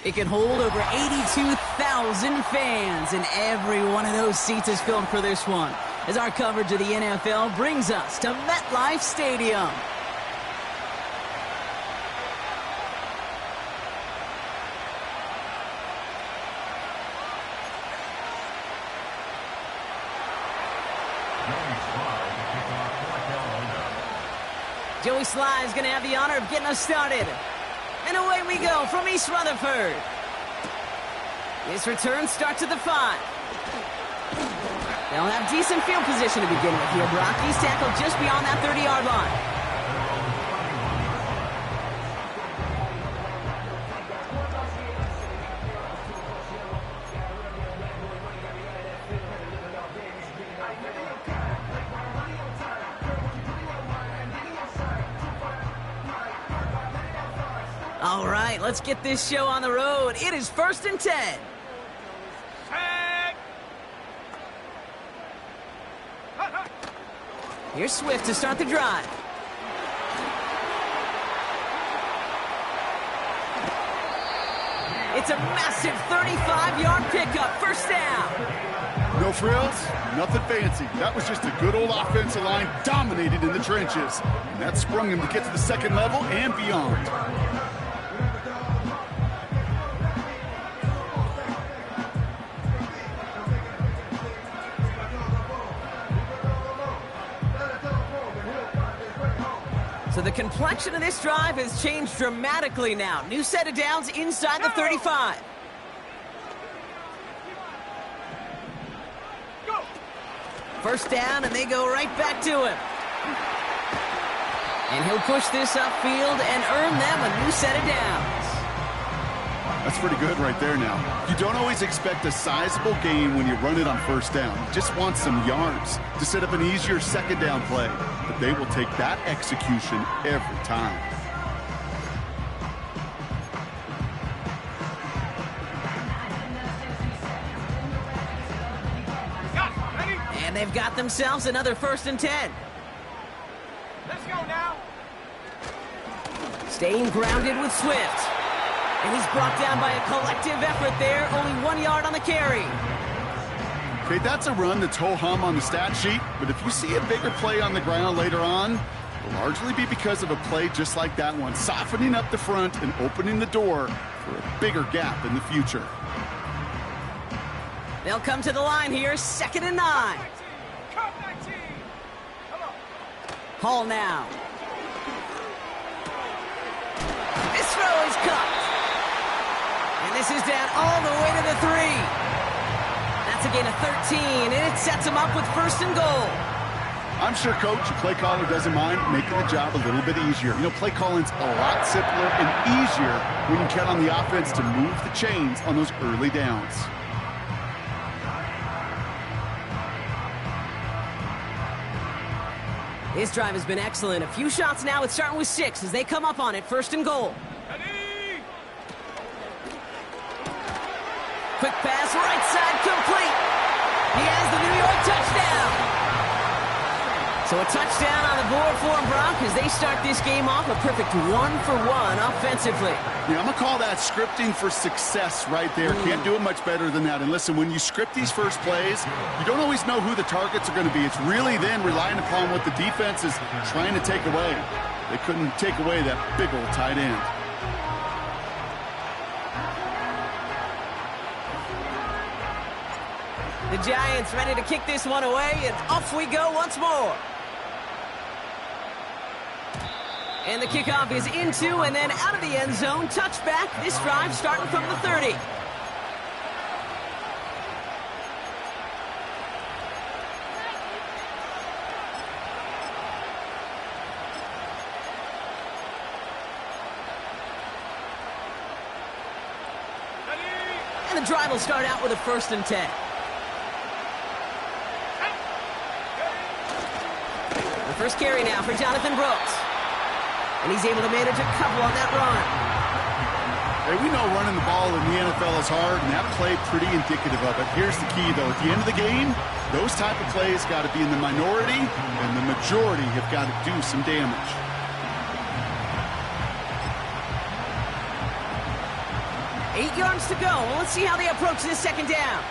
It can hold over 82,000 fans, and every one of those seats is filled for this one, as our coverage of the NFL brings us to MetLife Stadium. Joey Sly is going to have the honor of getting us started. And away we go from East Rutherford. This return starts at the 5. They'll have decent field position to begin with here, Brock. He's tackled just beyond that 30-yard line. All right, let's get this show on the road. It is 1st and 10. Here's Swift to start the drive. It's a massive 35-yard pickup, first down. No frills, nothing fancy. That was just a good old offensive line dominated in the trenches. And that sprung him to get to the second level and beyond. So the complexion of this drive has changed dramatically now. New set of downs inside the 35. First down, and they go right back to him. And he'll push this upfield and earn them a new set of downs. That's pretty good right there now. You don't always expect a sizable gain when you run it on first down. You just want some yards to set up an easier second down play. But they will take that execution every time. And they've got themselves another 1st and 10. Let's go now. Staying grounded with Swift. And he's brought down by a collective effort there. Only 1 yard on the carry. Okay, that's a run that's ho-hum on the stat sheet, but if you see a bigger play on the ground later on, it'll largely be because of a play just like that one, softening up the front and opening the door for a bigger gap in the future. They'll come to the line here, 2nd and 9. Hall now. This throw is cut. And this is down all the way to the 3. That's a gain of 13, and it sets him up with 1st and goal. I'm sure Coach, your play caller, doesn't mind making the job a little bit easier. You know, play calling's a lot simpler and easier when you count on the offense to move the chains on those early downs. This drive has been excellent. A few shots now. It's starting with 6 as they come up on it. 1st and goal. Quick pass, right side, complete. He has the New York touchdown. So a touchdown on the board for him, Brock, as they start this game off a perfect 1-for-1 offensively. Yeah, I'm going to call that scripting for success right there. Can't do it much better than that. And listen, when you script these first plays, you don't always know who the targets are going to be. It's really then relying upon what the defense is trying to take away. They couldn't take away that big old tight end. The Giants ready to kick this one away, and off we go once more. And the kickoff is into and then out of the end zone. Touchback. This drive starting from the 30. And the drive will start out with a 1st and 10. The first carry now for Jonathan Brooks. And he's able to manage a couple on that run. Hey, we know running the ball in the NFL is hard, and that play pretty indicative of it. Here's the key, though. At the end of the game, those type of plays got to be in the minority, and the majority have got to do some damage. 8 yards to go. Well, let's see how they approach this second down.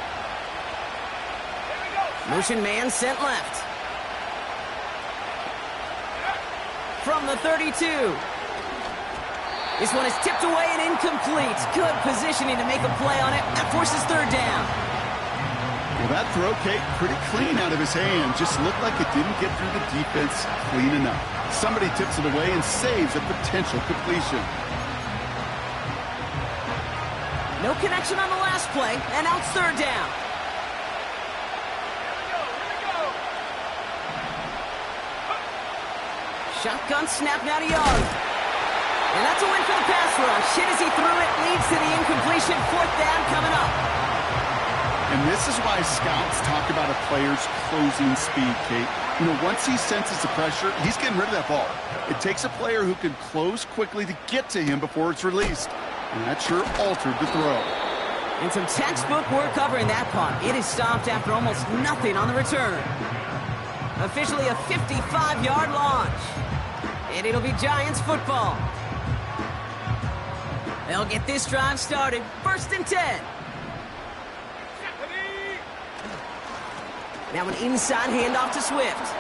Motion man sent left. From the 32. This one is tipped away and incomplete. Good positioning to make a play on it. That forces third down. Well, that throw, Kate, pretty clean out of his hand. Just looked like it didn't get through the defense clean enough. Somebody tips it away and saves a potential completion. No connection on the last play, and now it's third down. Shotgun snap now to Young. And that's a win for the pass rush. Hit as he threw it, leads to the incompletion. Fourth down coming up. And this is why scouts talk about a player's closing speed, Kate. You know, once he senses the pressure, he's getting rid of that ball. It takes a player who can close quickly to get to him before it's released. And that sure altered the throw. And some textbook work covering that punt. It is stopped after almost nothing on the return. Officially a 55-yard launch. And it'll be Giants football. They'll get this drive started. First and 10. Now an inside handoff to Swift.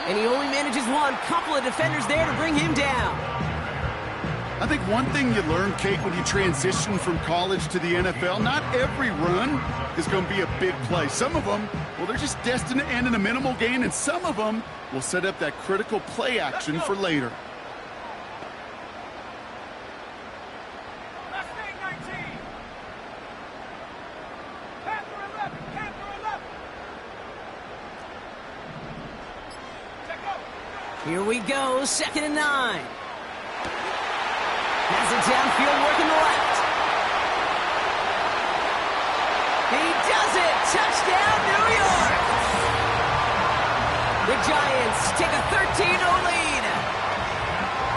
And he only manages one. Couple of defenders there to bring him down. I think one thing you learn, Kate, when you transition from college to the NFL, not every run is going to be a big play. Some of them, well, they're just destined to end in a minimal gain, and some of them will set up that critical play action for later. Here we go, 2nd and 9. Has it downfield, working the left. He does it! Touchdown, New York! The Giants take a 13-0 lead.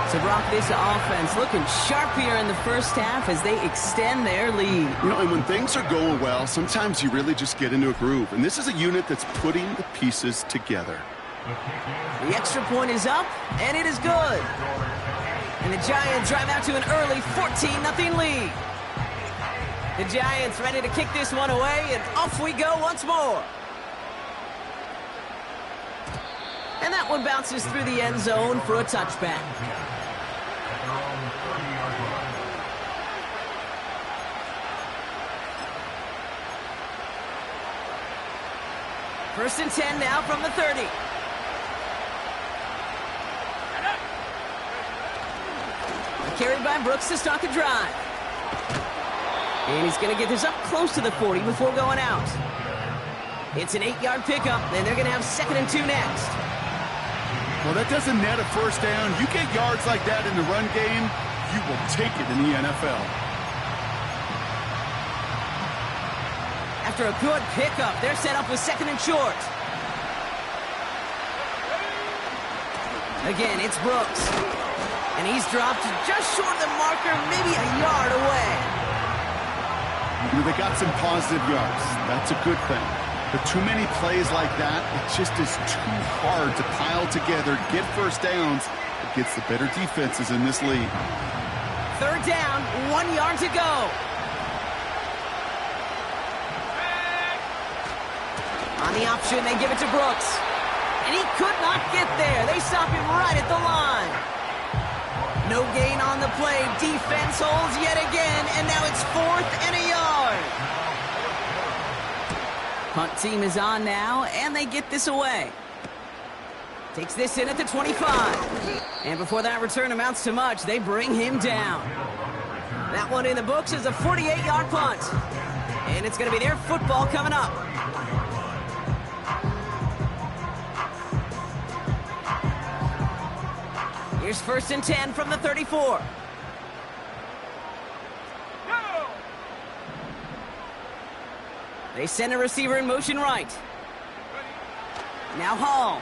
So, Brock, this offense looking sharp here in the first half as they extend their lead. You know, and when things are going well, sometimes you really just get into a groove. And this is a unit that's putting the pieces together. The extra point is up, and it is good. And the Giants drive out to an early 14-0 lead. The Giants ready to kick this one away, and off we go once more. And that one bounces through the end zone for a touchback. First and 10 now from the 30. Carried by Brooks to start the drive. And he's going to get this up close to the 40 before going out. It's an 8-yard pickup, and they're going to have 2nd and 2 next. Well, that doesn't net a first down. You get yards like that in the run game, you will take it in the NFL. After a good pickup, they're set up with 2nd and short. Again, it's Brooks. And he's dropped just short of the marker, maybe a yard away. You know, they got some positive yards. That's a good thing. But too many plays like that, it just is too hard to pile together, get first downs against the better defenses in this league. Third down, 1 yard to go. On the option, they give it to Brooks. And he could not get there. They stop him right at the line. No gain on the play. Defense holds yet again, and now it's 4th and a yard. Punt team is on now, and they get this away. Takes this in at the 25. And before that return amounts to much, they bring him down. That one in the books is a 48-yard punt. And it's going to be their football coming up. Here's 1st and 10 from the 34. They send a receiver in motion right. Now Hall.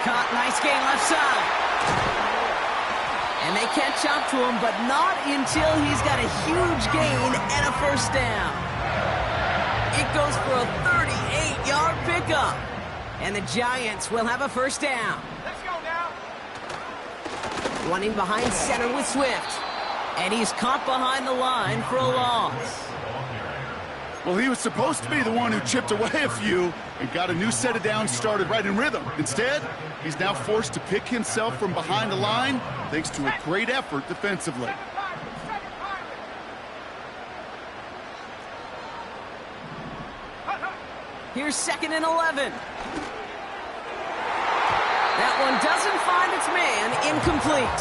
Caught, nice gain left side. And they catch up to him, but not until he's got a huge gain and a first down. It goes for a 38-yard pickup. And the Giants will have a first down. Let's go now. Running behind center with Swift. And he's caught behind the line for a loss. Well, he was supposed to be the one who chipped away a few and got a new set of downs started right in rhythm. Instead, he's now forced to pick himself from behind the line thanks to a great effort defensively. Here's 2nd and 11. That one doesn't find its man. Incomplete.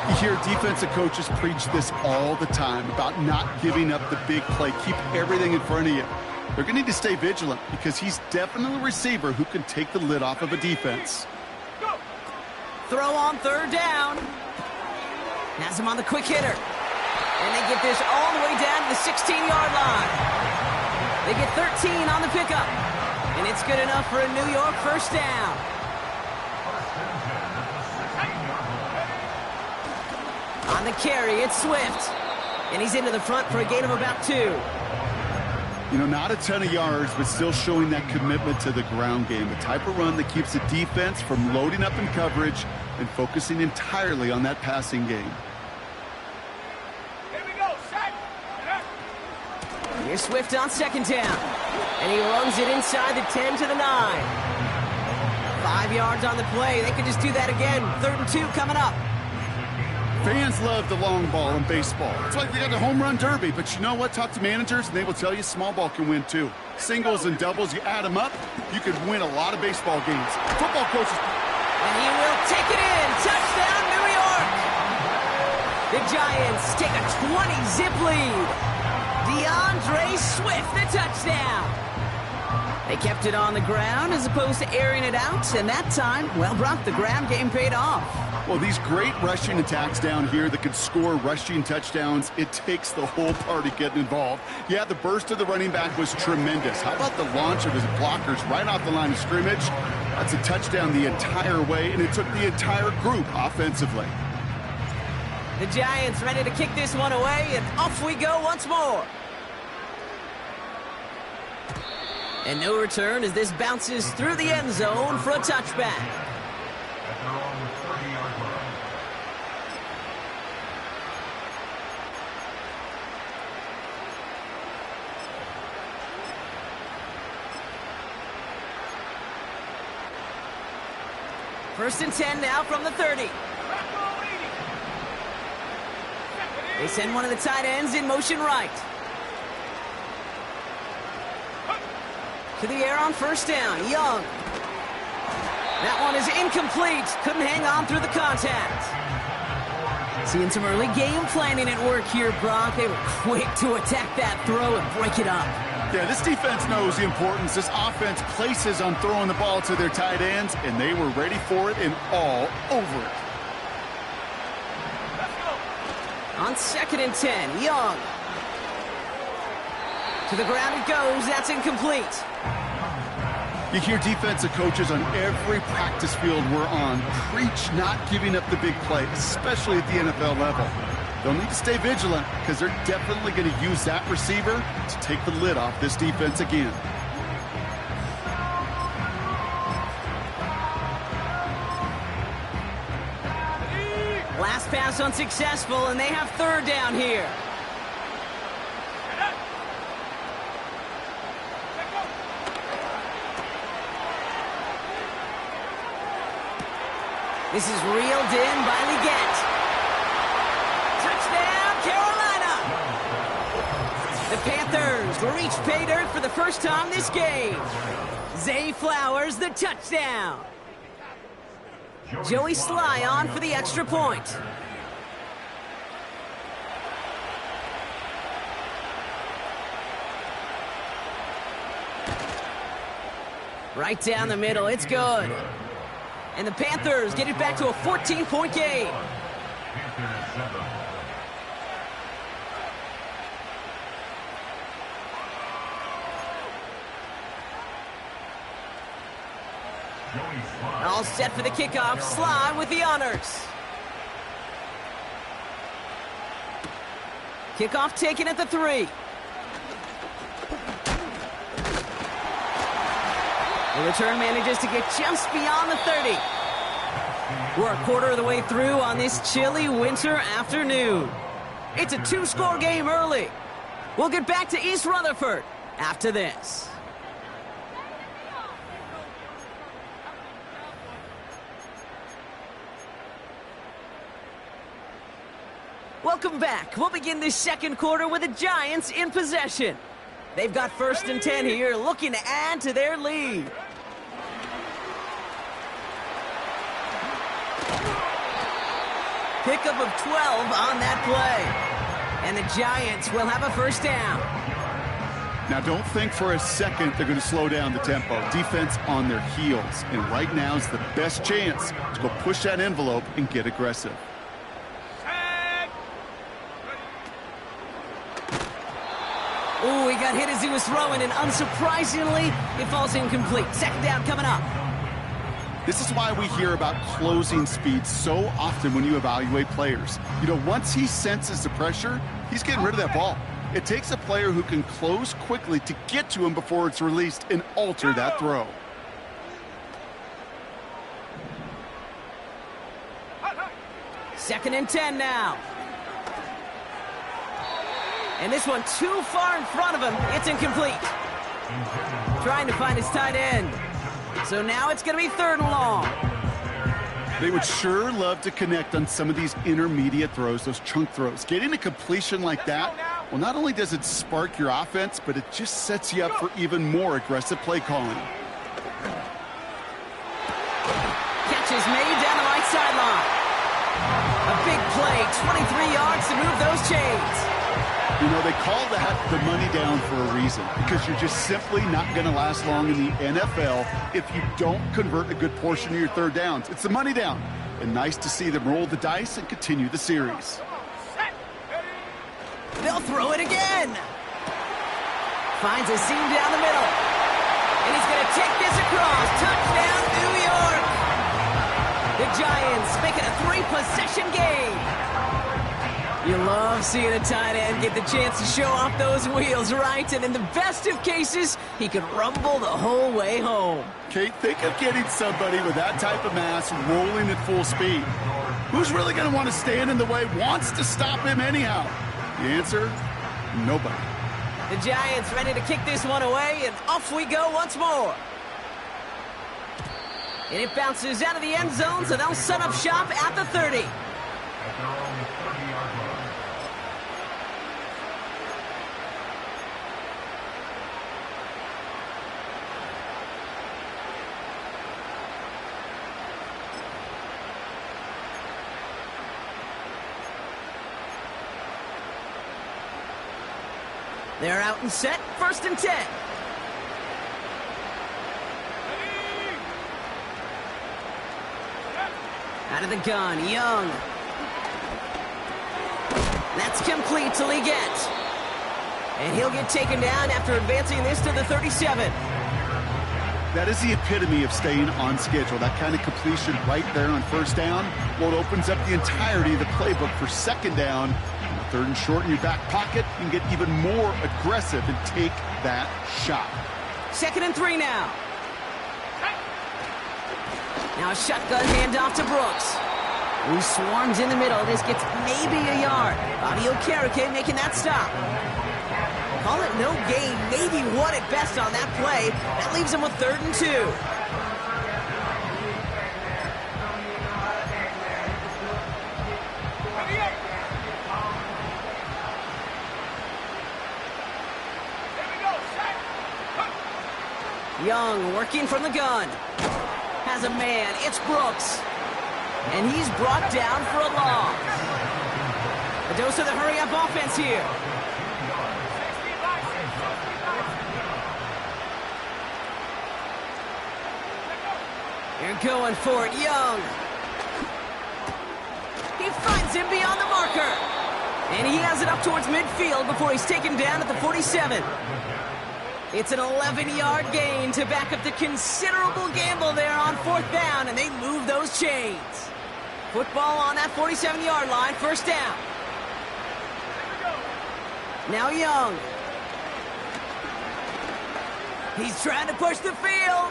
You hear defensive coaches preach this all the time about not giving up the big play. Keep everything in front of you. They're going to need to stay vigilant because he's definitely a receiver who can take the lid off of a defense. Throw on 3rd down. Has him on the quick hitter. And they get this all the way down to the 16-yard line. They get 13 on the pickup. And it's good enough for a New York first down. On the carry, it's Swift. And he's into the front for a gain of about 2. You know, not a ton of yards, but still showing that commitment to the ground game. The type of run that keeps the defense from loading up in coverage and focusing entirely on that passing game. Here we go, set. Here's Swift on 2nd down. And he runs it inside the 10 to the 9. 5 yards on the play. They could just do that again. 3rd and 2 coming up. Fans love the long ball in baseball. It's like they got the home run derby, but you know what? Talk to managers, and they will tell you small ball can win too. Singles and doubles, you add them up, you could win a lot of baseball games. Football coaches... And he will take it in. Touchdown, New York. The Giants take a 20-zip lead. DeAndre Swift, the touchdown. They kept it on the ground as opposed to airing it out, and that time, well, Brock, the ground game paid off. Well, these great rushing attacks down here that could score rushing touchdowns, it takes the whole party getting involved. Yeah, the burst of the running back was tremendous. How about the launch of his blockers right off the line of scrimmage? That's a touchdown the entire way, and it took the entire group offensively. The Giants ready to kick this one away, and off we go once more. And no return as this bounces through the end zone for a touchback. First and 10 now from the 30. They send one of the tight ends in motion right. To the air on 1st down, Young. That one is incomplete. Couldn't hang on through the contact. Seeing some early game planning at work here, Brock. They were quick to attack that throw and break it up. Yeah, this defense knows the importance this offense places on throwing the ball to their tight ends, and they were ready for it and all over it. On 2nd and 10, Young. To the ground it goes. That's incomplete. You hear defensive coaches on every practice field we're on preach not giving up the big play, especially at the NFL level. They'll need to stay vigilant because they're definitely going to use that receiver to take the lid off this defense again. Last pass unsuccessful, and they have 3rd down here. This is reeled in by Leggett. Touchdown, Carolina! The Panthers reach pay dirt for the first time this game. Zay Flowers, the touchdown. Joey Sly on for the extra point. Right down the middle, it's good. And the Panthers get it back to a 14-point game. All set for the kickoff. Sly with the honors. Kickoff taken at the 3. The return manages to get just beyond the 30. We're a quarter of the way through on this chilly winter afternoon. It's a 2-score game early. We'll get back to East Rutherford after this. Welcome back. We'll begin this second quarter with the Giants in possession. They've got 1st and 10 here, looking to add to their lead. Pickup of 12 on that play. And the Giants will have a 1st down. Now, don't think for a second they're going to slow down the tempo. Defense on their heels. And right now is the best chance to go push that envelope and get aggressive. Oh, he got hit as he was throwing, and unsurprisingly, it falls incomplete. 2nd down coming up. This is why we hear about closing speed so often when you evaluate players. You know, once he senses the pressure, he's getting rid of that ball. It takes a player who can close quickly to get to him before it's released and alter that throw. Second and 10 now. And this one too far in front of him. It's incomplete. Trying to find his tight end. So now it's going to be 3rd and long. They would sure love to connect on some of these intermediate throws, those chunk throws. Getting a completion like that, well, not only does it spark your offense, but it just sets you up for even more aggressive play calling. Catch is made down the right sideline. A big play, 23 yards to move those chains. You know, they call that the money down for a reason, because you're just simply not going to last long in the NFL if you don't convert a good portion of your 3rd downs. It's the money down. And nice to see them roll the dice and continue the series. They'll throw it again. Finds a seam down the middle. And he's going to take this across. Touchdown, New York. The Giants make it a 3-possession game. You love seeing a tight end get the chance to show off those wheels, right? And in the best of cases, he could rumble the whole way home. Kate, think of getting somebody with that type of mass rolling at full speed. Who's really going to want to stand in the way, wants to stop him anyhow? The answer, nobody. The Giants ready to kick this one away, and off we go once more. And it bounces out of the end zone, so they'll set up shop at the 30. They're out and set, 1st and 10. Out of the gun, Young. That's complete to Leggett. And he'll get taken down after advancing this to the 37. That is the epitome of staying on schedule. That kind of completion right there on 1st down. Well, it opens up the entirety of the playbook for 2nd down. 3rd and short in your back pocket, you can get even more aggressive and take that shot. 2nd and 3 now. Now a shotgun handoff to Brooks, who swarms in the middle. This gets maybe a yard. Bobby Okereke making that stop. Call it no gain, maybe one at best on that play. That leaves him with 3rd and 2. Young working from the gun. Has a man. It's Brooks. And he's brought down for a loss. A dose of the hurry-up offense here. They're going for it. Young. He finds him beyond the marker. And he has it up towards midfield before he's taken down at the 47. It's an 11-yard gain to back up the considerable gamble there on 4th down, and they move those chains. Football on that 47-yard line, 1st down. Now Young. He's trying to push the field.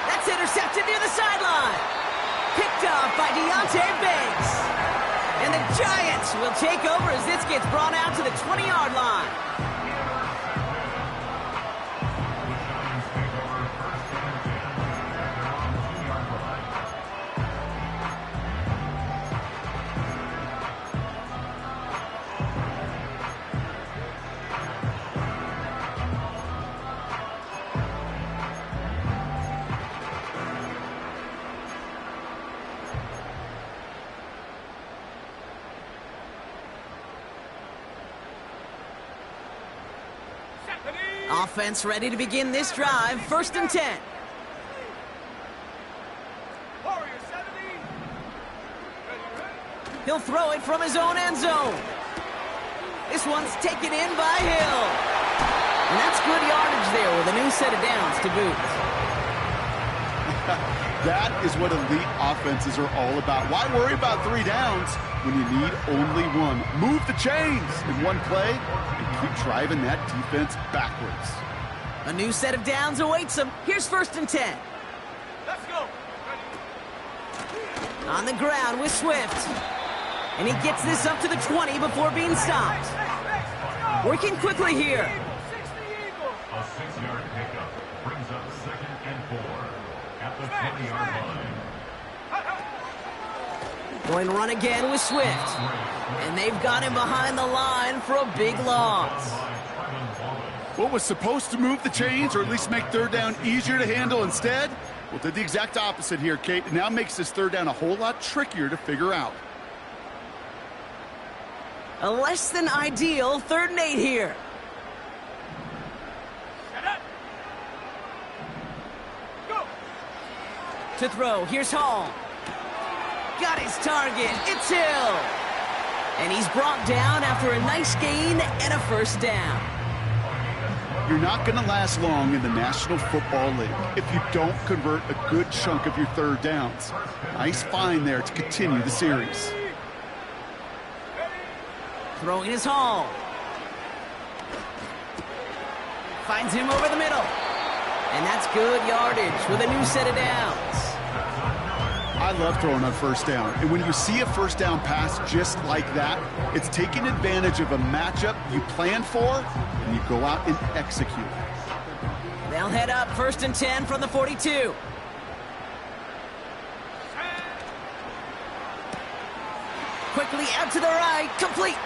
That's intercepted near the sideline. Picked off by Deontay Banks. And the Giants will take over as this gets brought out to the 20-yard line. Offense ready to begin this drive. 1st and 10. He'll throw it from his own end zone. This one's taken in by Hill. And that's good yardage there with a new set of downs to boot. That is what elite offenses are all about. Why worry about 3 downs when you need only one? Move the chains in one play and keep driving that defense backwards. A new set of downs awaits him. Here's 1st and 10. Let's go. On the ground with Swift. And he gets this up to the 20 before being stopped. Working quickly here. A 6-yard pickup brings up 2nd and 4 at the 20-yard line. Going to run again with Swift. And they've got him behind the line for a big loss. What was supposed to move the chains or at least make 3rd down easier to handle instead? Well, did the exact opposite here, Kate. It now makes this 3rd down a whole lot trickier to figure out. A less than ideal 3rd and 8 here. Set up. Go. To throw, here's Hall. Got his target, it's Hill. And he's brought down after a nice gain and a 1st down. You're not going to last long in the National Football League if you don't convert a good chunk of your 3rd downs. Nice find there to continue the series. Throwing his Hall. Finds him over the middle. And that's good yardage with a new set of downs. I love throwing on 1st down. And when you see a 1st down pass just like that, it's taking advantage of a matchup you planned for, and you go out and execute. They'll head up 1st and 10 from the 42. Quickly out to the right, complete.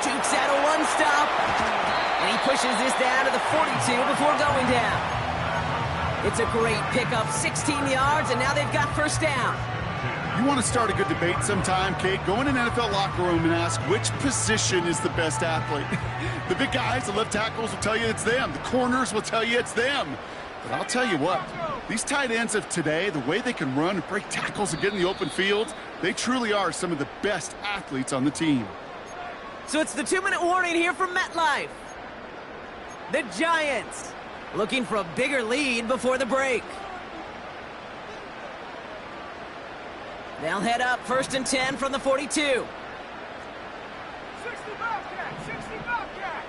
Jukes out a 1-stop. And he pushes this down to the 42 before going down. It's a great pickup, 16 yards, and now they've got 1st down. You want to start a good debate sometime, Kate? Go in an NFL locker room and ask which position is the best athlete. The big guys, the left tackles will tell you it's them. The corners will tell you it's them. But I'll tell you what, these tight ends of today, the way they can run and break tackles and get in the open field, they truly are some of the best athletes on the team. So it's the 2-minute warning here from MetLife. The Giants looking for a bigger lead before the break. They'll head up 1st and 10 from the 42. 60 Bobcat, 60 Bobcat.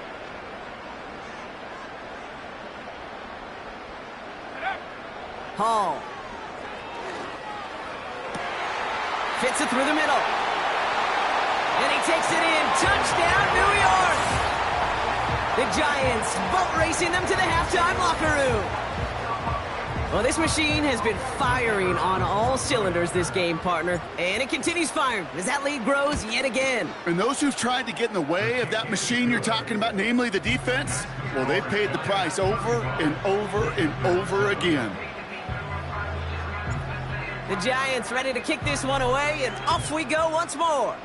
Set up. Hall. Fits it through the middle. And he takes it in. Touchdown, New York! The Giants boat racing them to the halftime locker room. Well, this machine has been firing on all cylinders this game, partner. And it continues firing as that lead grows yet again. And those who've tried to get in the way of that machine you're talking about, namely the defense, well, they've paid the price over and over and over again. The Giants ready to kick this one away, and off we go once more.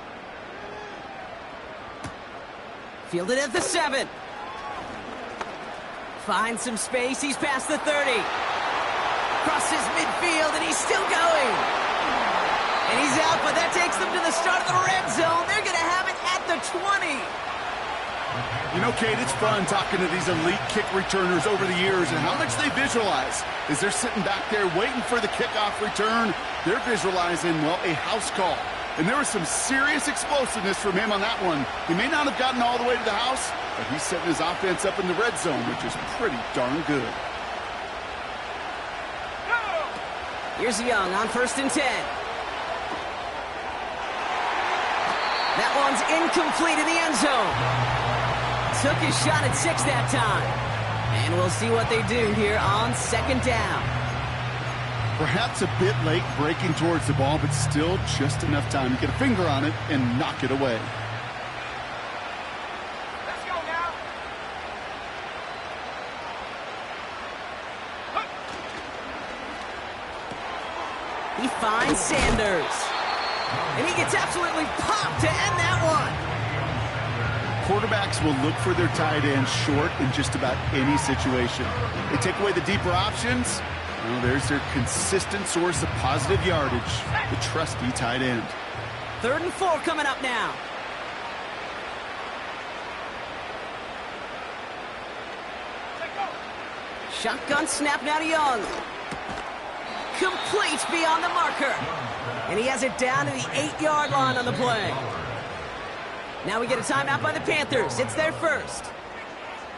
Fielded at the 7. Finds some space, he's past the 30. Crosses midfield, and he's still going. And he's out, but that takes them to the start of the red zone. They're going to have it at the 20. You know, Kate, it's fun talking to these elite kick returners over the years and how much they visualize. As they're sitting back there waiting for the kickoff return, they're visualizing, well, a house call. And there was some serious explosiveness from him on that one. He may not have gotten all the way to the house, but he's setting his offense up in the red zone, which is pretty darn good. Here's Young on 1st and 10. That one's incomplete in the end zone. Took his shot at 6 that time. And we'll see what they do here on 2nd down. Perhaps a bit late breaking towards the ball, but still just enough time to get a finger on it and knock it away. Let's go now. He finds Sanders. And he gets absolutely popped to end that one. Quarterbacks will look for their tight end short in just about any situation. They take away the deeper options. Well, there's their consistent source of positive yardage, the trusty tight end. 3rd and 4 coming up now. Shotgun snap now to Young. Complete beyond the marker. And he has it down to the 8-yard line on the play. Now we get a timeout by the Panthers. It's their first.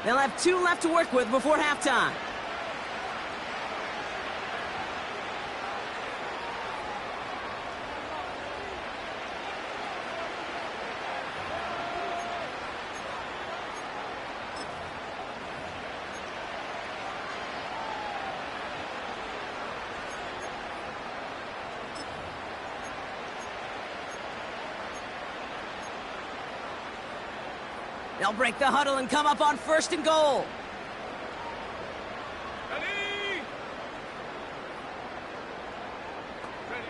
They'll have 2 left to work with before halftime. They'll break the huddle and come up on 1st and goal. Ready? Ready?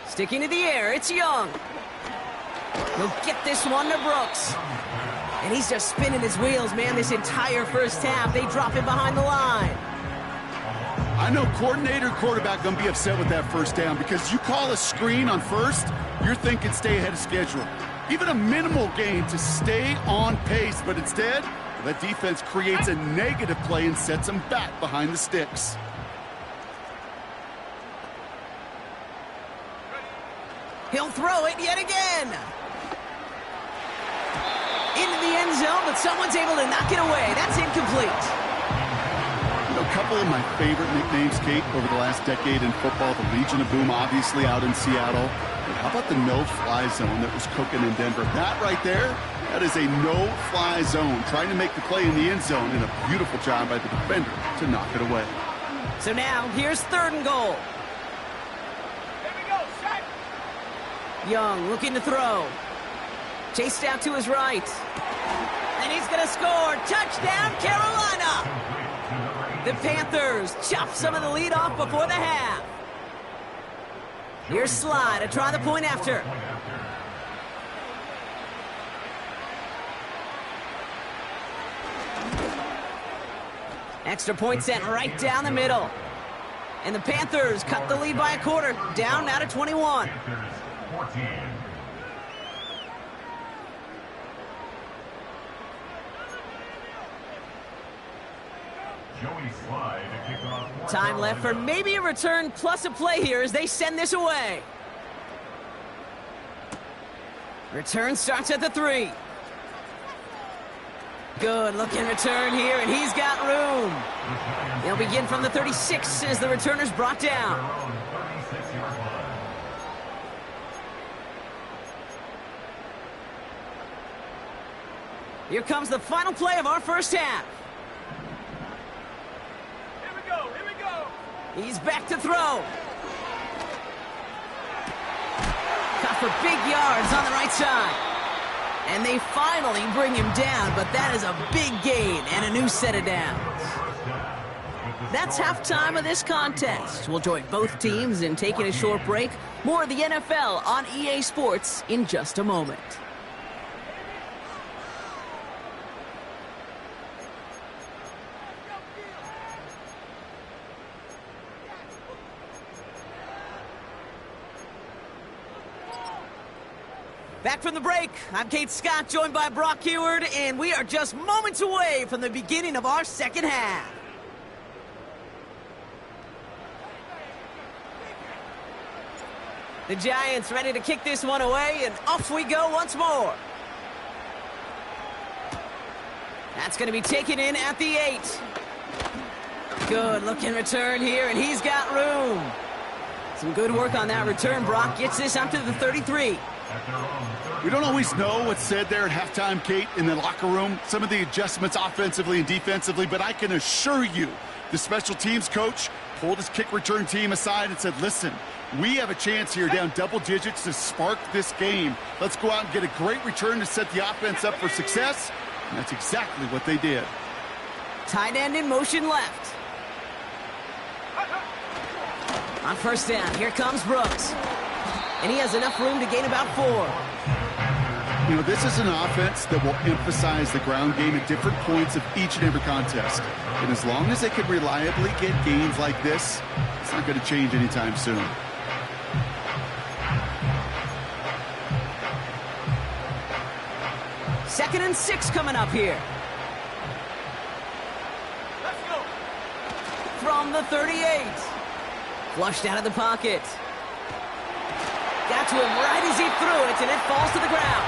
Sticking to the air, it's Young. He'll get this one to Brooks. And he's just spinning his wheels, man, this entire first half. They drop him behind the line. I know coordinator and quarterback going to be upset with that first down because you call a screen on 1st, you're thinking stay ahead of schedule. Even a minimal gain to stay on pace, but instead, that defense creates a negative play and sets them back behind the sticks. He'll throw it yet again. Into the end zone, but someone's able to knock it away. That's incomplete. A couple of my favorite nicknames, Kate, over the last decade in football. The Legion of Boom, obviously, out in Seattle. How about the no-fly zone that was cooking in Denver? That right there, that is a no-fly zone. Trying to make the play in the end zone, and a beautiful job by the defender to knock it away. So now, here's 3rd and goal. Here we go, set. Young looking to throw. Chased out to his right. And he's going to score. Touchdown, Carolina! The Panthers chop some of the lead off before the half. Here's Slide to try the point after. Extra point sent right down the middle. And the Panthers cut the lead by a quarter. Down now to 21. Time left for maybe a return plus a play here as they send this away. Return starts at the 3. Good looking return here, and he's got room. They'll begin from the 36 as the returner's brought down. Here comes the final play of our first half. He's back to throw. Caught for big yards on the right side. And they finally bring him down, but that is a big gain and a new set of downs. That's halftime of this contest. We'll join both teams in taking a short break. More of the NFL on EA Sports in just a moment. Back from the break, I'm Kate Scott, joined by Brock Heward, and we are just moments away from the beginning of our second half. The Giants ready to kick this one away, and off we go once more. That's going to be taken in at the 8. Good looking return here, and he's got room. Some good work on that return. Brock gets this out to the 33. We don't always know what's said there at halftime, Kate, in the locker room. Some of the adjustments offensively and defensively, but I can assure you the special teams coach pulled his kick return team aside and said, listen, we have a chance here down double digits to spark this game. Let's go out and get a great return to set the offense up for success. And that's exactly what they did. Tight end in motion left. On first down, here comes Brooks. And he has enough room to gain about 4. You know, this is an offense that will emphasize the ground game at different points of each and every contest. And as long as they can reliably get gains like this, it's not going to change anytime soon. Second and 6 coming up here. Let's go. From the 38. Flushed out of the pocket. Got to him right as he threw it, and it falls to the ground.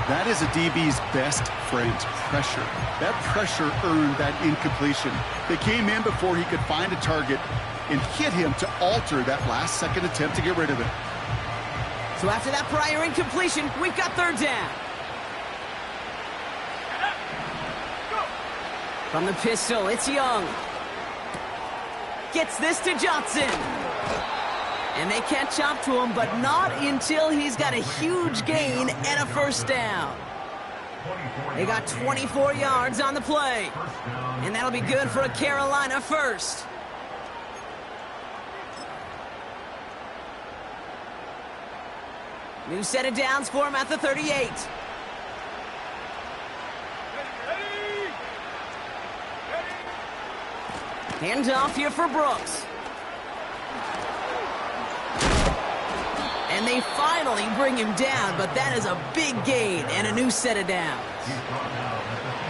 That is a DB's best friend, pressure. That pressure earned that incompletion. They came in before he could find a target and hit him to alter that last-second attempt to get rid of it. So after that prior incompletion, we've got third down. From the pistol, it's Young. Gets this to Johnson. And they catch up to him, but not until he's got a huge gain and a first down. They got 24 yards on the play. And that'll be good for a Carolina first. New set of downs for him at the 38. Ready. Hand off here for Brooks. And they finally bring him down, but that is a big gain and a new set of downs.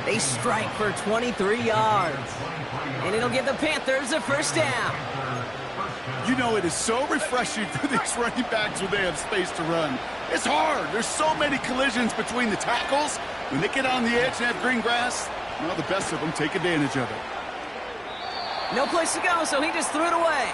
They strike for 23 yards. And it'll give the Panthers a first down. You know, it is so refreshing for these running backs when they have space to run. It's hard. There's so many collisions between the tackles. When they get on the edge and have green grass, well, the best of them take advantage of it. No place to go, so he just threw it away.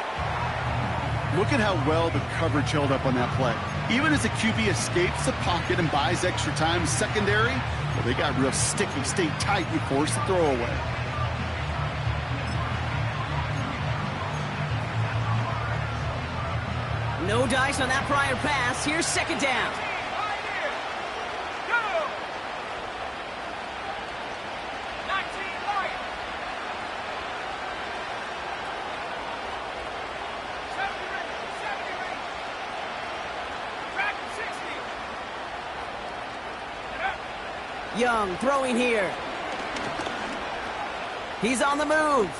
Look at how well the coverage held up on that play. Even as the QB escapes the pocket and buys extra time secondary, well, they got real sticky, stayed tight, and forced the throwaway. No dice on that prior pass. Here's second down. Right here. Go. 19 Lions. 70 ready. Track 60. Get up. Young throwing here. He's on the move.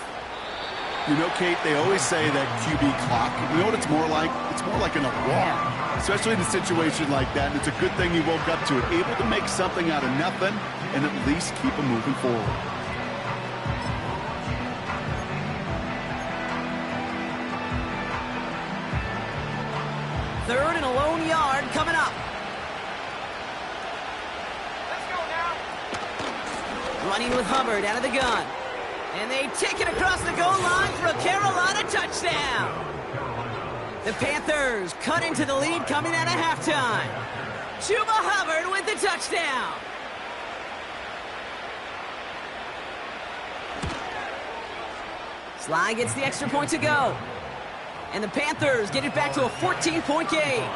You know, Kate, they always say that QB clock, you know what it's more like? It's more like an alarm, especially in a situation like that. And it's a good thing he woke up to it, able to make something out of nothing and at least keep him moving forward. Third and a lone yard coming up. Let's go now. Running with Hubbard out of the gun. And they take it across the goal line for a Carolina touchdown. The Panthers cut into the lead coming out of halftime. Chuba Hubbard with the touchdown. Sly gets the extra point to go. And the Panthers get it back to a 14-point game.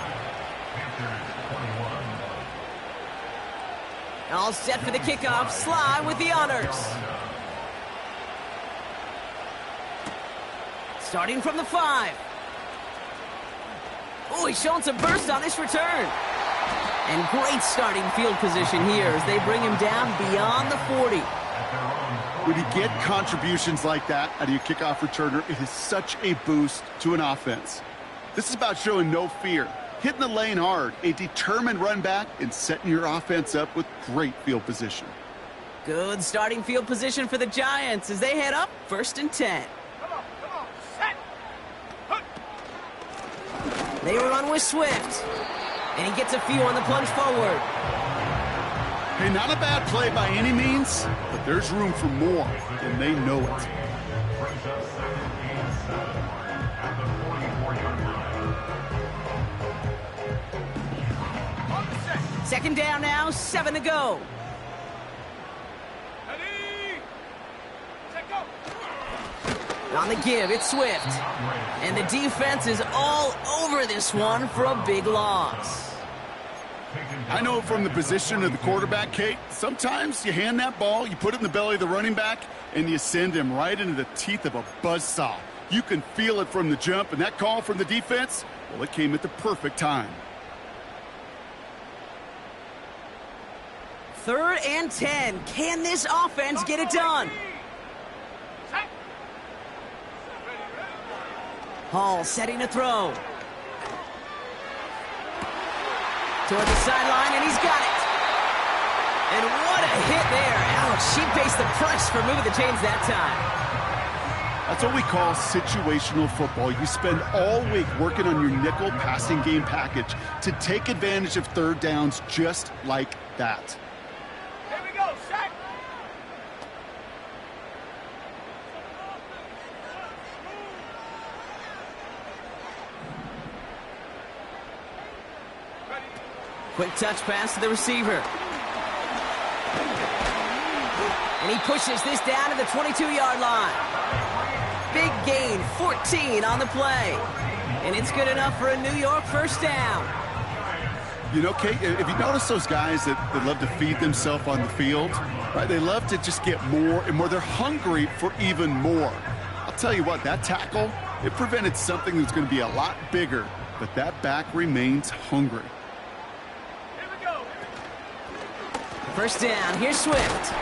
All set for the kickoff. Sly with the honors. Starting from the 5. Oh, he's showing some burst on this return. And great starting field position here as they bring him down beyond the 40. When you get contributions like that out of your kickoff returner, it is such a boost to an offense. This is about showing no fear, hitting the lane hard, a determined run back, and setting your offense up with great field position. Good starting field position for the Giants as they head up 1st and 10. Come on. Set. They run with Swift. And he gets a few on the plunge forward. Hey, not a bad play by any means, but there's room for more, and they know it. at the 44-yard line. On the set. Second down now, 7 to go. Ready. Set, go. On the give, it's Swift. And the defense is all over this one for a big loss. I know from the position of the quarterback, Kate, sometimes you hand that ball, you put it in the belly of the running back, and you send him right into the teeth of a buzzsaw. You can feel it from the jump, and that call from the defense, well, it came at the perfect time. 3rd and 10. Can this offense get it done? Set. Hall setting a throw. Toward the sideline, and he's got it. And what a hit there. Ouch, she faced the press for moving the chains that time. That's what we call situational football. You spend all week working on your nickel passing game package to take advantage of third downs just like that. Here we go. Set. Ready. Quick touch pass to the receiver. And he pushes this down to the 22-yard line. Big gain, 14 on the play. And it's good enough for a New York first down. You know, Kate, if you notice those guys that love to feed themselves on the field, right? They love to just get more and more. They're hungry for even more. I'll tell you what, that tackle, it prevented something that's going to be a lot bigger, but that back remains hungry. Here we go. First down, here's Swift.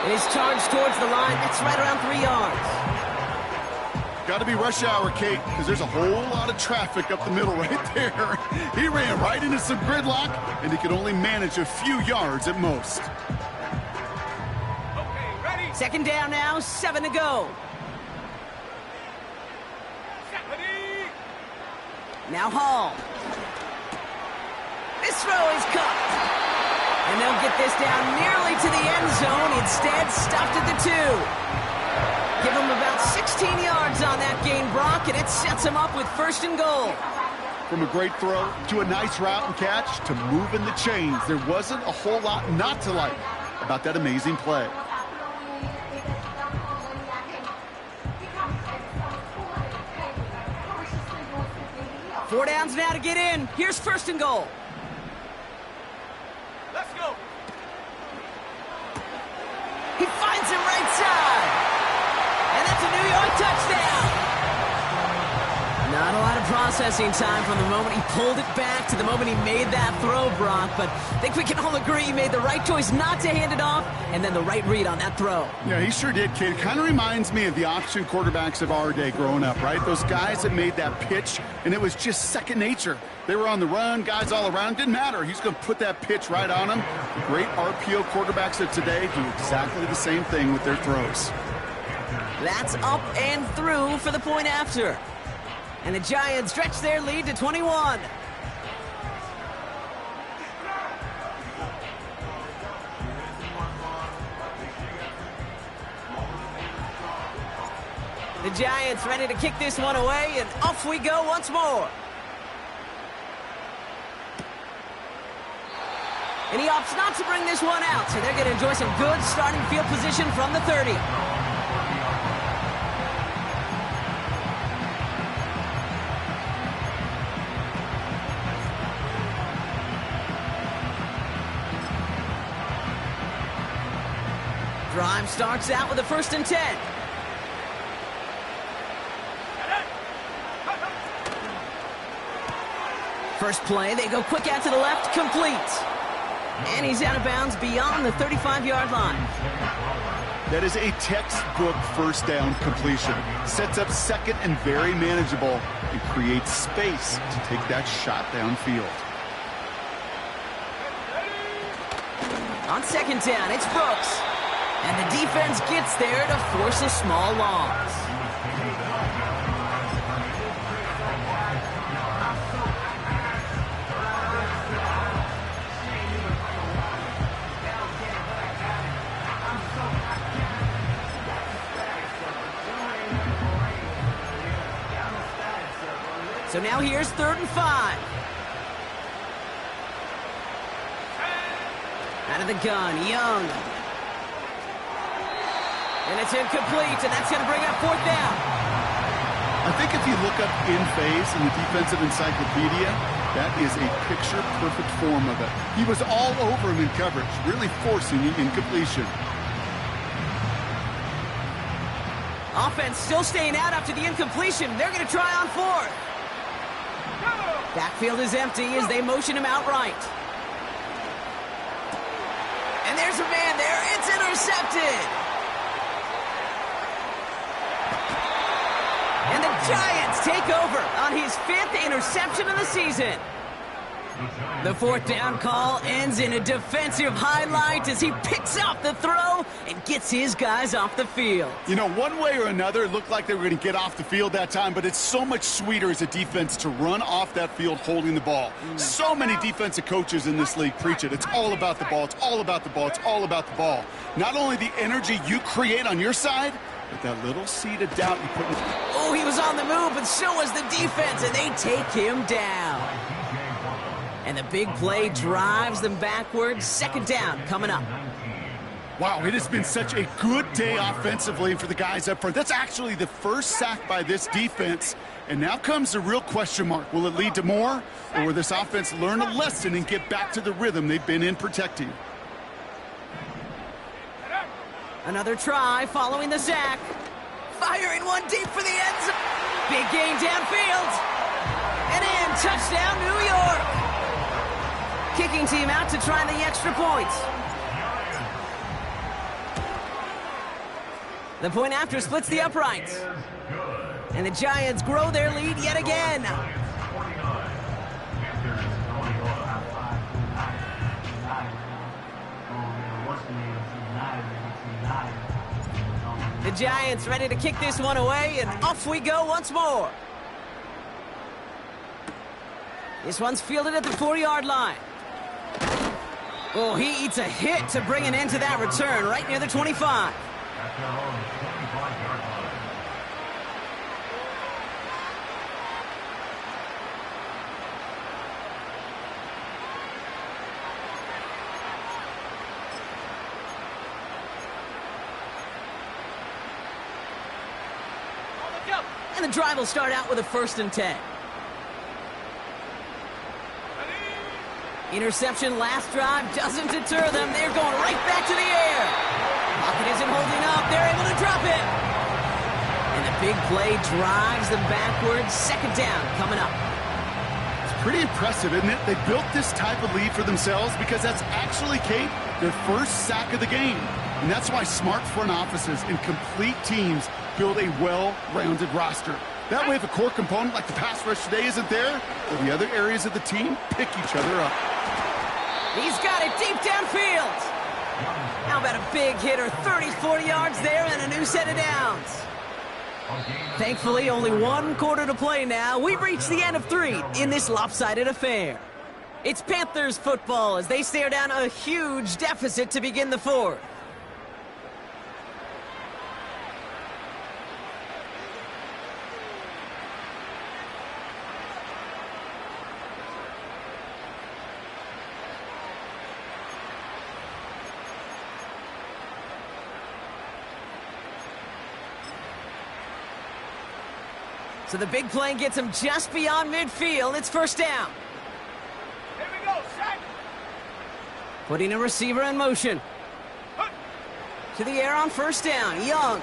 And he's charged towards the line. That's right around 3 yards. Got to be rush hour, Kate, because there's a whole lot of traffic up the middle right there. He ran right into some gridlock, and he could only manage a few yards at most. Okay, ready. Second down now, 7 to go. Set. Ready. Now Hall. This throw is caught. And they'll get this down nearly to the end zone. Instead, stopped at the 2. Give him about 16 yards on that gain, Brock, and it sets him up with 1st and goal. From a great throw to a nice route and catch to moving the chains, there wasn't a whole lot not to like about that amazing play. Four downs now to get in. Here's 1st and goal. Let's go. He finds him right side. And that's a New York touchdown. Not a lot of processing time from the moment he pulled it back to the moment he made that throw, Brock. But I think we can all agree he made the right choice not to hand it off, and then the right read on that throw. Yeah, he sure did, kid. It kind of reminds me of the option quarterbacks of our day growing up, right? Those guys that made that pitch, and it was just second nature. They were on the run, guys all around. Didn't matter. He's going to put that pitch right on them. The great RPO quarterbacks of today do exactly the same thing with their throws. That's up and through for the point after. And the Giants stretch their lead to 21. The Giants ready to kick this one away, and off we go once more. And he opts not to bring this one out, so they're going to enjoy some good starting field position from the 30. Drive starts out with a 1st and 10. First play, they go quick out to the left, complete. And he's out of bounds beyond the 35-yard line. That is a textbook first down completion. Sets up second and very manageable and creates space to take that shot downfield. On second down, it's Brooks. And the defense gets there to force a small loss. So now here's 3rd and 5. Out of the gun, Young. And it's incomplete, and that's going to bring up 4th down. I think if you look up in phase in the defensive encyclopedia, that is a picture-perfect form of it. He was all over him in coverage, really forcing the incompletion. Offense still staying out after the incompletion. They're going to try on 4th. Backfield is empty as they motion him outright. And there's a man there. It's intercepted. And the Giants take over on his 5th interception of the season. The 4th down call ends in a defensive highlight as he picks off the throw and gets his guys off the field. You know, one way or another, it looked like they were going to get off the field that time, but it's so much sweeter as a defense to run off that field holding the ball. So many defensive coaches in this league preach it. It's all about the ball. It's all about the ball. It's all about the ball. Not only the energy you create on your side, but that little seed of doubt you put in. Oh, he was on the move, but so was the defense, and they take him down. And the big play drives them backwards. 2nd down coming up. Wow, it has been such a good day offensively for the guys up front. That's actually the first sack by this defense. And now comes the real question mark. Will it lead to more? Or will this offense learn a lesson and get back to the rhythm they've been in protecting? Another try following the sack. Firing one deep for the end zone. Big game downfield. And in, touchdown, New York. Kicking team out to try the extra points. The point after splits the uprights. And the Giants grow their lead yet again. The Giants ready to kick this one away, and off we go once more. This one's fielded at the 4-yard line. Oh, he eats a hit to bring an end to that return right near the 25. And the drive will start out with a 1st and 10. Interception last drive doesn't deter them. They're going right back to the air. Pocket isn't holding up. They're able to drop it. And the big play drives them backwards. 2nd down coming up. It's pretty impressive, isn't it? They built this type of lead for themselves because that's actually, Kate, their first sack of the game. And that's why smart front offices and complete teams build a well-rounded roster. That way, if a core component like the pass rush today isn't there, well, the other areas of the team pick each other up. He's got it deep downfield. How about a big hitter, 30, 40 yards there and a new set of downs. Thankfully, only 1 quarter to play now. We've reached the end of 3 in this lopsided affair. It's Panthers football as they stare down a huge deficit to begin the 4th. So the big play gets him just beyond midfield. It's 1st down. Here we go, sack. Putting a receiver in motion. To the air on 1st down. Young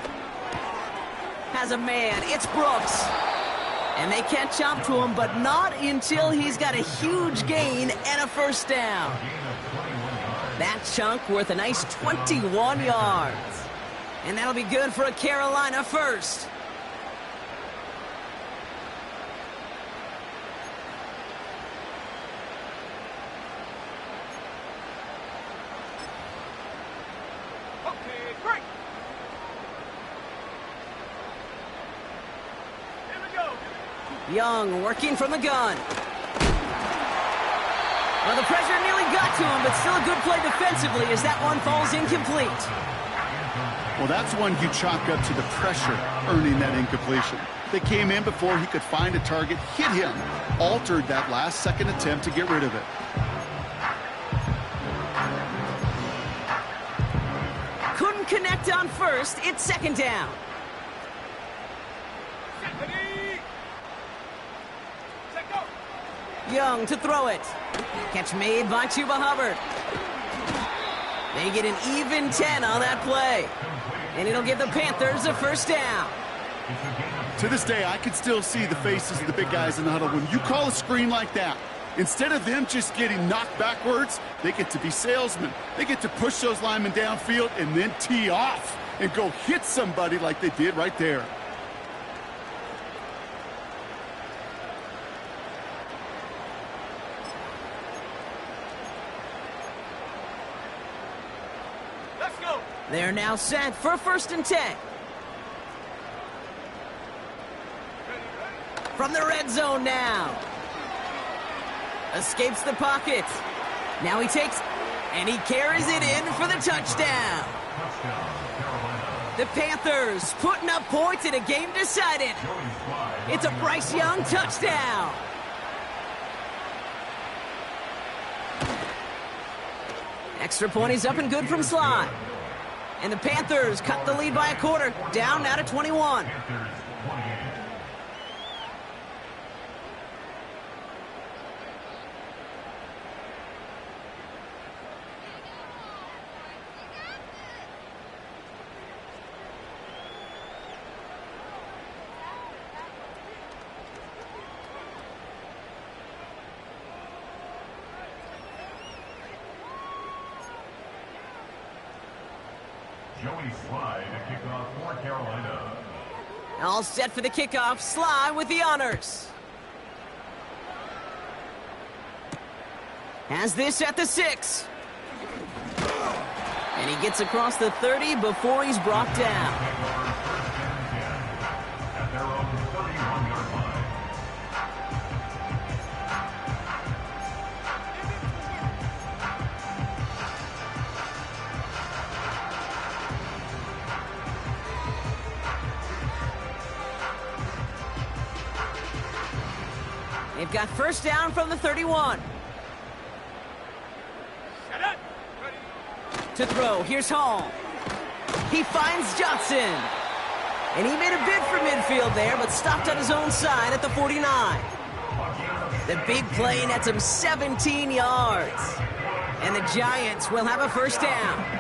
has a man. It's Brooks. And they catch up to him, but not until he's got a huge gain and a 1st down. That chunk worth a nice 21 yards. And that'll be good for a Carolina 1st. Young working from the gun. Well, the pressure nearly got to him, but still a good play defensively as that one falls incomplete. Well, that's one you chalk up to the pressure earning that incompletion. They came in before he could find a target, hit him, altered that last second attempt to get rid of it. Couldn't connect on first. It's second down. Young to throw it. Catch made by Chuba Hubbard. They get an even 10 on that play. And it'll give the Panthers a first down. To this day, I can still see the faces of the big guys in the huddle. When you call a screen like that, instead of them just getting knocked backwards, they get to be salesmen. They get to push those linemen downfield and then tee off and go hit somebody like they did right there. They're now set for 1st and 10. From the red zone now. Escapes the pocket. Now he takes, and he carries it in for the touchdown. The Panthers putting up points in a game decided. It's a Bryce Young touchdown. Extra point is up and good from Sly. And the Panthers cut the lead by a quarter, down now to 21. Joey Sly to kick off for Carolina. All set for the kickoff. Sly with the honors. Has this at the 6. And he gets across the 30 before he's brought down. At their own 31-yard line. They've got first down from the 31. To throw, here's Hall. He finds Johnson. And he made a bid for midfield there, but stopped on his own side at the 49. The big play nets him 17 yards. And the Giants will have a first down.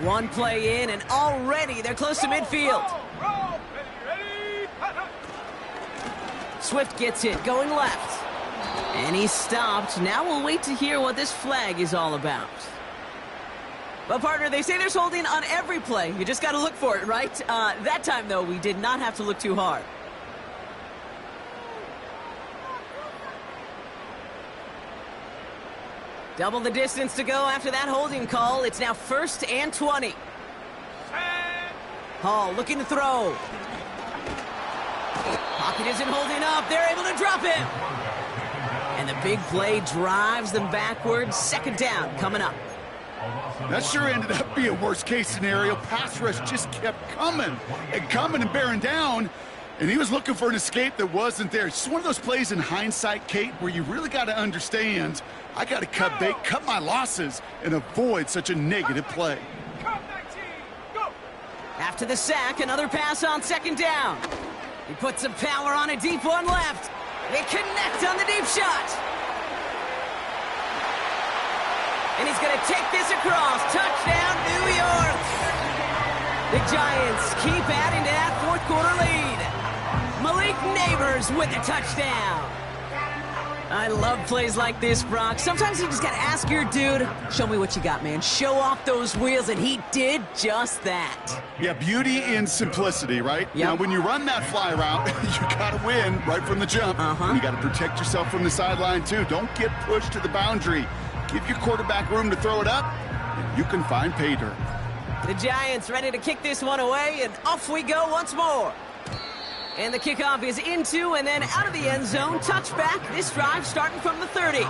One play in, and already they're close to midfield. Swift gets it, going left. And he's stopped. Now we'll wait to hear what this flag is all about. But, partner, they say there's holding on every play. You just got to look for it, right? That time, though, we did not have to look too hard. Double the distance to go after that holding call. It's now 1st and 20. Hall looking to throw. Pocket isn't holding up. They're able to drop him. And the big play drives them backwards. Second down coming up. That sure ended up being a worst-case scenario. Pass rush just kept coming and bearing down. And he was looking for an escape that wasn't there. It's just one of those plays in hindsight, Kate, where you really got to understand, I got to cut bait, cut my losses, and avoid such a negative play. After the sack, another pass on second down. He puts some power on a deep one left. They connect on the deep shot. And he's going to take this across. Touchdown, New York. The Giants keep adding to that fourth quarter lead. Malik Neighbors with a touchdown. I love plays like this, Brock. Sometimes you just got to ask your dude, show me what you got, man. Show off those wheels, and he did just that. Yeah, beauty in simplicity, right? Yep. Now, when you run that fly route, you got to win right from the jump. And you got to protect yourself from the sideline, too. Don't get pushed to the boundary. Give your quarterback room to throw it up, and you can find pay dirt. The Giants ready to kick this one away, and off we go once more. And the kickoff is into and then out of the end zone. Touchback. This drive starting from the 30.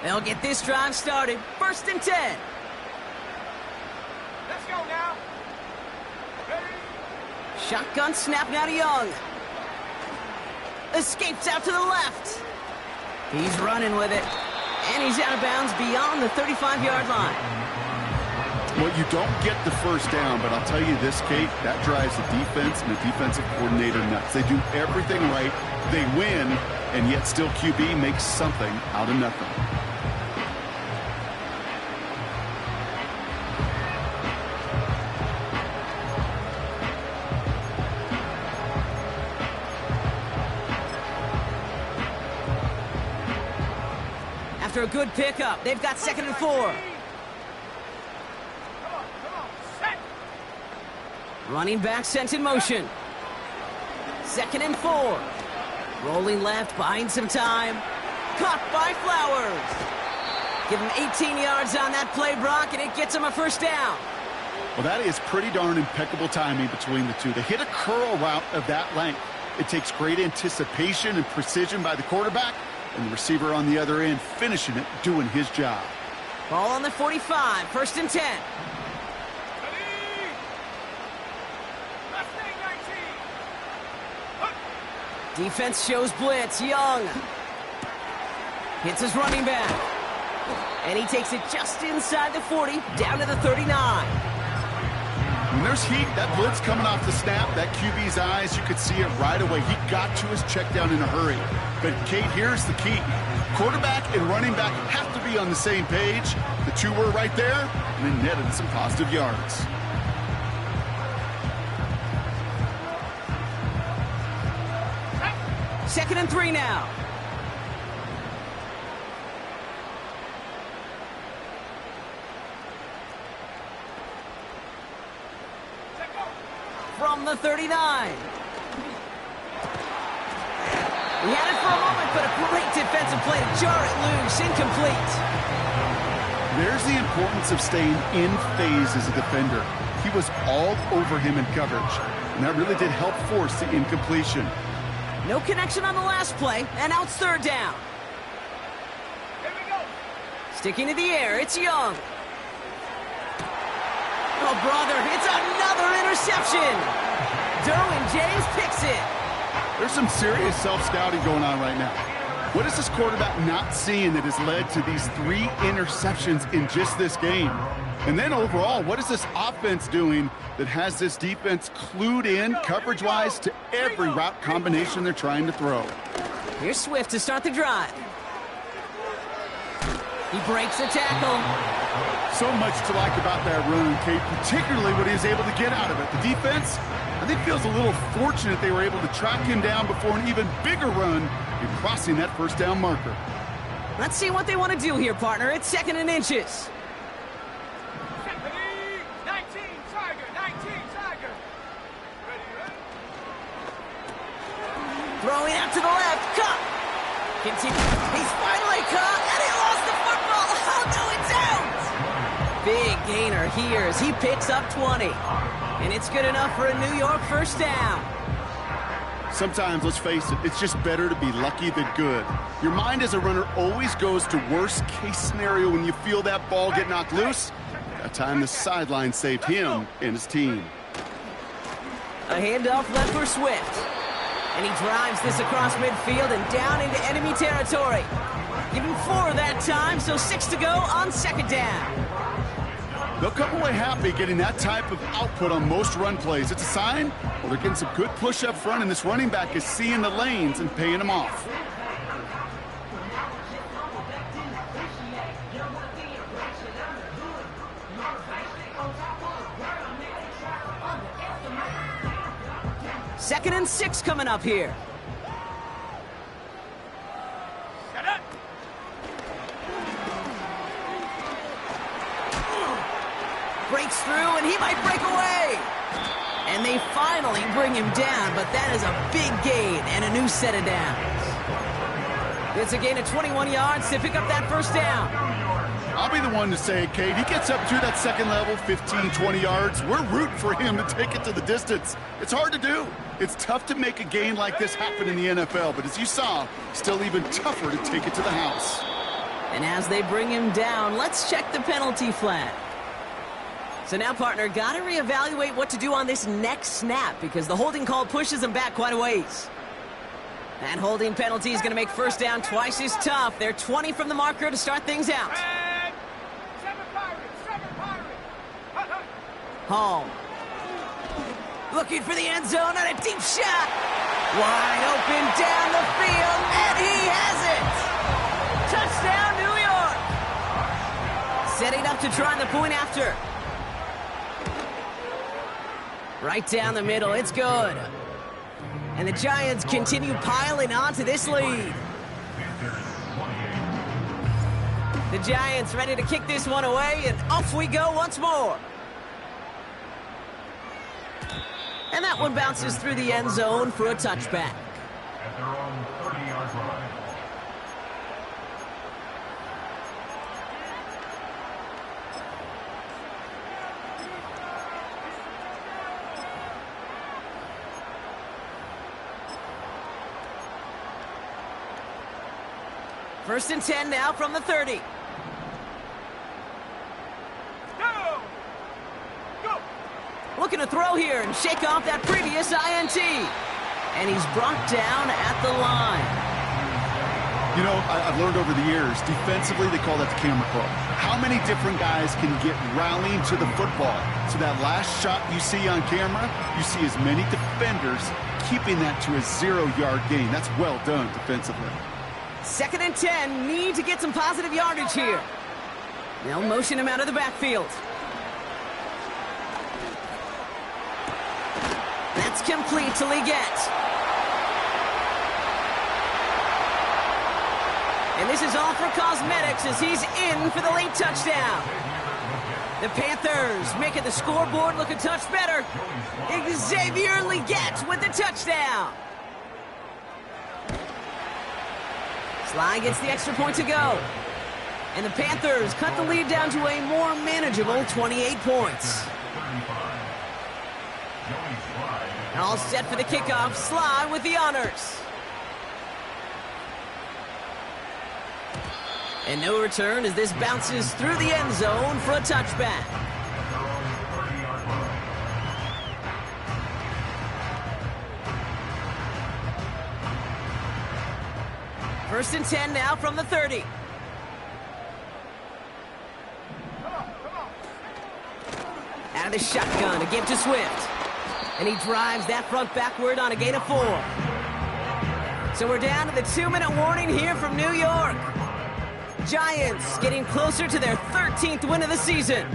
They'll get this drive started. 1st and 10. Let's go now. Ready? Shotgun snap now to Young. Escapes out to the left. He's running with it. And he's out of bounds beyond the 35-yard line. Well, you don't get the first down, but I'll tell you this, Kate, that drives the defense and the defensive coordinator nuts. They do everything right. They win, and yet still QB makes something out of nothing. After a good pickup, they've got 2nd and 4. Come on, set. Running back sent in motion. 2nd and 4. Rolling left, buying some time. Caught by Flowers. Give him 18 yards on that play, Brock, and it gets him a first down. Well, that is pretty darn impeccable timing between the two. They hit a curl route of that length. It takes great anticipation and precision by the quarterback, and the receiver on the other end finishing it, doing his job. Ball on the 45, 1st and 10. Ready? Last thing, 19. Defense shows blitz. Young hits his running back. And he takes it just inside the 40, down to the 39. When there's heat, that blitz coming off the snap, that QB's eyes, you could see it right away. He got to his check down in a hurry. But, Kate, here's the key. Quarterback and running back have to be on the same page. The two were right there, and they netted some positive yards. Second and 3 now. From the 39. He had it for a moment, but a great defensive play to jar it loose. Incomplete. There's the importance of staying in phase as a defender. He was all over him in coverage, and that really did help force the incompletion. No connection on the last play, and now it's 3rd down. Here we go. Sticking to the air, it's Young. Oh, brother, it's another interception. Derwin James picks it. There's some serious self-scouting going on right now. What is this quarterback not seeing that has led to these 3 interceptions in just this game? And then overall, what is this offense doing that has this defense clued in coverage-wise to every route combination they're trying to throw? Here's Swift to start the drive. He breaks the tackle. So much to like about that run, Kate, particularly what he was able to get out of it. The defense, I think, feels a little fortunate they were able to track him down before an even bigger run in crossing that first down marker. Let's see what they want to do here, partner. It's 2nd and inches. Ready? 19, Tiger. 19, Tiger. Ready, ready? Throwing out to the left. Cut. Continue. He's finally caught, and he lost the football. Oh, no, it's out. Big gainer here as he picks up 20. And it's good enough for a New York first down. Sometimes, let's face it, it's just better to be lucky than good. Your mind as a runner always goes to worst case scenario when you feel that ball get knocked loose. That time the sideline saved him and his team. A handoff left for Swift. And he drives this across midfield and down into enemy territory. Give him 4 that time, so 6 to go on 2nd down. They'll come away happy getting that type of output on most run plays. It's a sign, well, they're getting some good push up front, and this running back is seeing the lanes and paying them off. Second and 6 coming up here. Set up. Breaks through, and he might break away. And they they finally bring him down, but that is a big gain and a new set of downs. It's a gain of 21 yards to pick up that first down. I'll be the one to say, Kate, he gets up to that second level, 15, 20 yards. We're rooting for him to take it to the distance. It's hard to do. It's tough to make a gain like this happen in the NFL, but as you saw, still even tougher to take it to the house. And as they bring him down, let's check the penalty flag. So now, partner, got to reevaluate what to do on this next snap because the holding call pushes him back quite a ways. That holding penalty is going to make first down twice as tough. They're 20 from the marker to start things out. And 7 Pirates. Hall. Looking for the end zone on a deep shot. Wide open down the field, and he has it. Touchdown, New York. Setting up to try the point after. Right down the middle, it's good. And the Giants continue piling onto this lead. The Giants ready to kick this one away, and off we go once more. And that one bounces through the end zone for a touchback. At their own 30-yard line. First and 10 now from the 30. Go! Looking to throw here and shake off that previous INT. And he's brought down at the line. You know, I've learned over the years, defensively, they call that the camera club. How many different guys can get rallying to the football? So that last shot you see on camera, you see as many defenders keeping that to a 0-yard gain. That's well done defensively. Second and 10, need to get some positive yardage here. They'll motion him out of the backfield. That's complete to Leggett. And this is all for cosmetics as he's in for the late touchdown. The Panthers making the scoreboard look a touch better. Xavier Leggett with the touchdown. Sly gets the extra point to go. And the Panthers cut the lead down to a more manageable 28 points. All set for the kickoff. Sly with the honors. And no return as this bounces through the end zone for a touchback. First and 10 now from the 30. Out of the shotgun, a give to Swift. And he drives that front backward on a gain of 4. So we're down to the 2-minute warning here from New York. Giants getting closer to their 13th win of the season.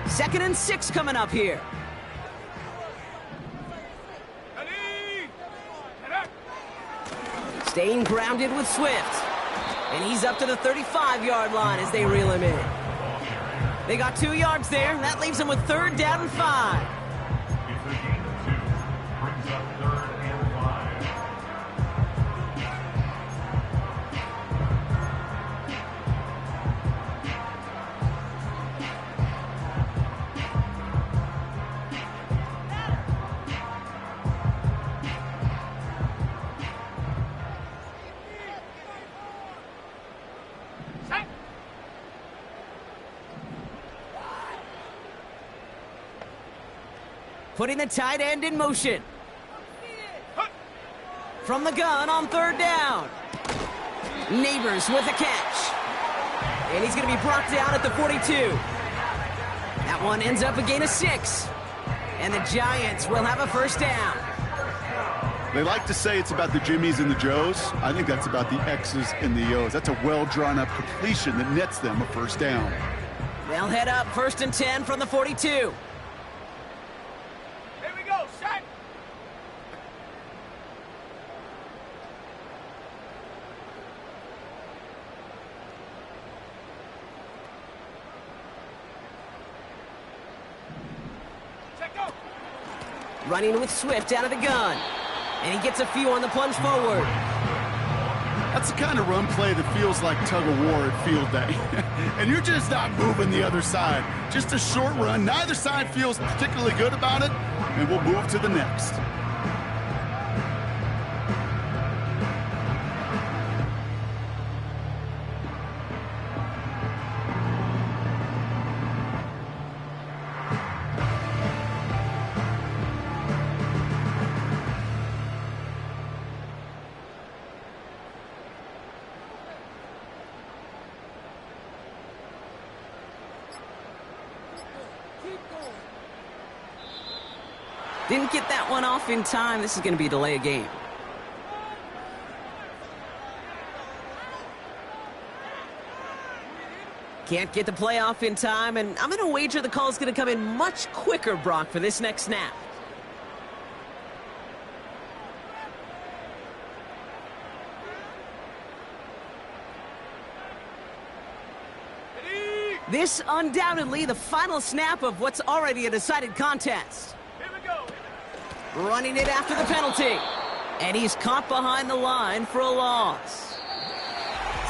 Second and 6 coming up here. Staying grounded with Swift. And he's up to the 35-yard line as they reel him in. They got 2 yards there, and that leaves them with 3rd down and 5. It's a gain of 2. Brings up 3rd and 5. Putting the tight end in motion. From the gun on 3rd down. Neighbors with the catch. And he's going to be brought down at the 42. That one ends up a gain of 6. And the Giants will have a first down. They like to say it's about the Jimmies and the Joes. I think that's about the X's and the O's. That's a well-drawn-up completion that nets them a first down. They'll head up 1st and 10 from the 42. Here we go, set. running with Swift out of the gun. And he gets a few on the plunge forward. That's the kind of run play that feels like tug-of-war at field day. And you're just not moving the other side. Just a short run. Neither side feels particularly good about it, and we'll move to the next. Didn't get that one off in time. This is going to be a delay of game. Can't get the play off in time, and I'm going to wager the call is going to come in much quicker, Brock, for this next snap. This undoubtedly the final snap of what's already a decided contest. Running it after the penalty. And he's caught behind the line for a loss.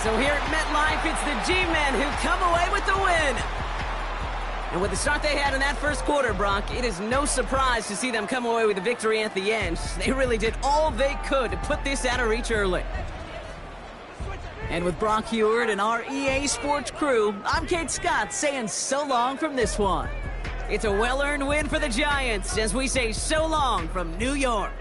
So here at MetLife, it's the G-Men who come away with the win. And with the start they had in that first quarter, Brock, it is no surprise to see them come away with a victory at the end. They really did all they could to put this out of reach early. And with Brock Huard and our EA Sports crew, I'm Kate Scott saying so long from this one. It's a well-earned win for the Giants as we say so long from New York.